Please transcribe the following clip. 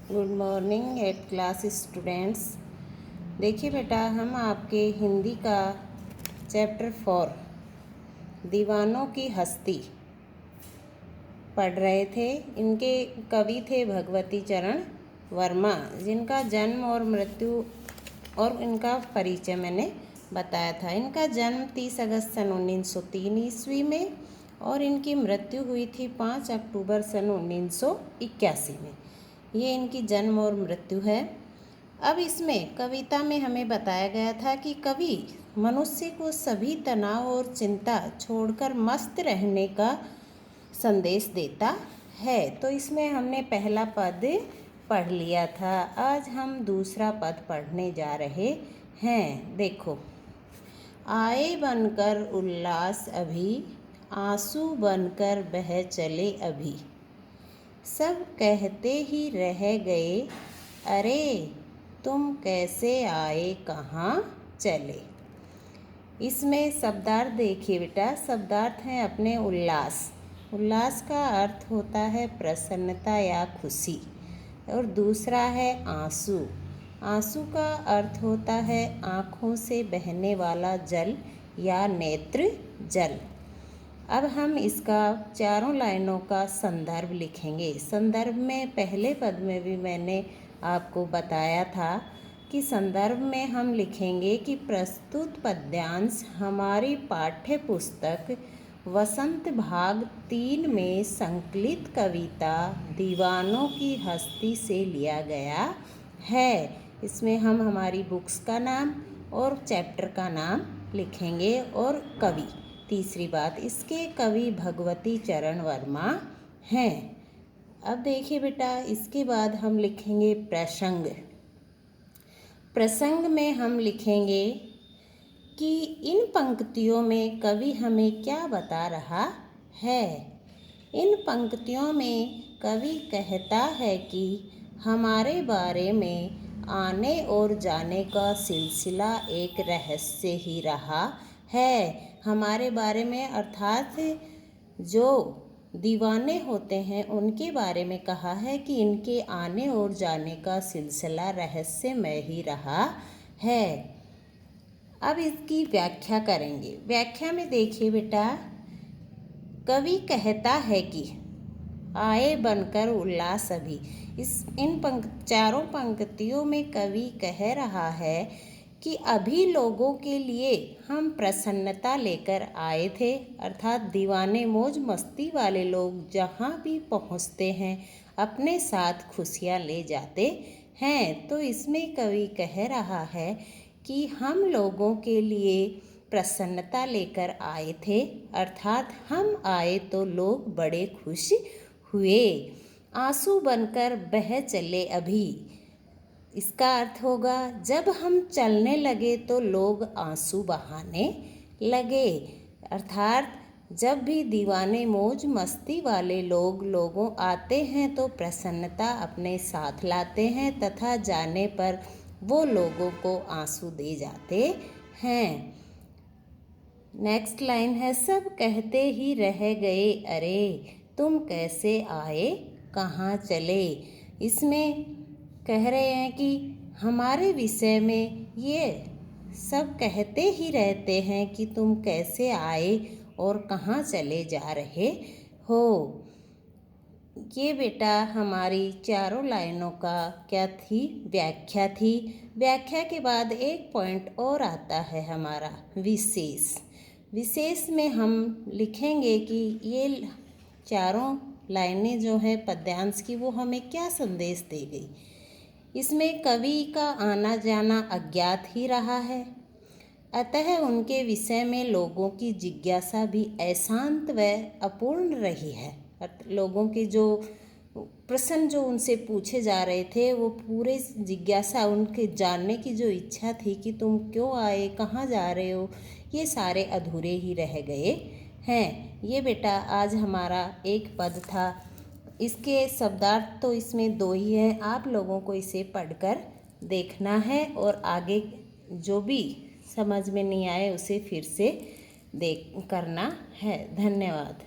Good morning eight class students. देखिए बेटा, हम आपके हिंदी का चैप्टर 4 दीवानों की हस्ती पढ़ रहे थे। इनके कवि थे भगवती चरण वर्मा, जिनका जन्म और मृत्यु और इनका परिचय मैंने बताया था। इनका जन्म 30 अगस्त सन 1903 ईस्वी में और इनकी मृत्यु हुई थी 5 अक्टूबर सन 1981 में। ये इनकी जन्म और मृत्यु है। अब इसमें कविता में हमें बताया गया था कि कवि मनुष्य को सभी तनाव और चिंता छोड़कर मस्त रहने का संदेश देता है। तो इसमें हमने पहला पद पढ़ लिया था। आज हम दूसरा पद पढ़ने जा रहे हैं। देखो, आए बनकर उल्लास अभी, आंसू बनकर बह चले अभी, सब कहते ही रह गए, अरे तुम कैसे आए कहाँ चले। इसमें शब्दार्थ देखिए बेटा। शब्दार्थ हैं अपने उल्लास। उल्लास का अर्थ होता है प्रसन्नता या खुशी। और दूसरा है आंसू। आंसू का अर्थ होता है आँखों से बहने वाला जल या नेत्र जल। अब हम इसका चारों लाइनों का संदर्भ लिखेंगे। संदर्भ में पहले पद में भी मैंने आपको बताया था कि संदर्भ में हम लिखेंगे कि प्रस्तुत पद्यांश हमारी पाठ्य पुस्तक वसंत भाग 3 में संकलित कविता दीवानों की हस्ती से लिया गया है। इसमें हम हमारी बुक्स का नाम और चैप्टर का नाम लिखेंगे और कवि। तीसरी बात, इसके कवि भगवती चरण वर्मा हैं। अब देखिए बेटा, इसके बाद हम लिखेंगे प्रसंग। प्रसंग में हम लिखेंगे कि इन पंक्तियों में कवि हमें क्या बता रहा है। इन पंक्तियों में कवि कहता है कि हमारे बारे में आने और जाने का सिलसिला एक रहस्य ही रहा है। हमारे बारे में अर्थात जो दीवाने होते हैं उनके बारे में कहा है कि इनके आने और जाने का सिलसिला रहस्यमय ही रहा है। अब इसकी व्याख्या करेंगे। व्याख्या में देखिए बेटा, कवि कहता है कि आए बनकर उल्लास अभी। इन चारों पंक्तियों में कवि कह रहा है कि अभी लोगों के लिए हम प्रसन्नता लेकर आए थे। अर्थात दीवाने मौज मस्ती वाले लोग जहाँ भी पहुँचते हैं अपने साथ खुशियाँ ले जाते हैं। तो इसमें कवि कह रहा है कि हम लोगों के लिए प्रसन्नता लेकर आए थे। अर्थात हम आए तो लोग बड़े खुश हुए। आंसू बनकर बह चले अभी। इसका अर्थ होगा जब हम चलने लगे तो लोग आंसू बहाने लगे। अर्थात जब भी दीवाने मौज मस्ती वाले लोगों आते हैं तो प्रसन्नता अपने साथ लाते हैं तथा जाने पर वो लोगों को आंसू दे जाते हैं। नेक्स्ट लाइन है, सब कहते ही रह गए, अरे तुम कैसे आए कहाँ चले। इसमें कह रहे हैं कि हमारे विषय में ये सब कहते ही रहते हैं कि तुम कैसे आए और कहाँ चले जा रहे हो। ये बेटा हमारी चारों लाइनों का क्या थी, व्याख्या थी। व्याख्या के बाद एक पॉइंट और आता है हमारा विशेष। विशेष में हम लिखेंगे कि ये चारों लाइनें जो है पद्यांश की वो हमें क्या संदेश दे गई। इसमें कवि का आना जाना अज्ञात ही रहा है, अतः उनके विषय में लोगों की जिज्ञासा भी अशांत व अपूर्ण रही है। लोगों के जो प्रश्न जो उनसे पूछे जा रहे थे वो पूरे जिज्ञासा, उनके जानने की जो इच्छा थी कि तुम क्यों आए, कहाँ जा रहे हो, ये सारे अधूरे ही रह गए हैं। ये बेटा आज हमारा एक पद था। इसके शब्दार्थ तो इसमें 2 ही हैं। आप लोगों को इसे पढ़कर देखना है और आगे जो भी समझ में नहीं आए उसे फिर से करना है। धन्यवाद।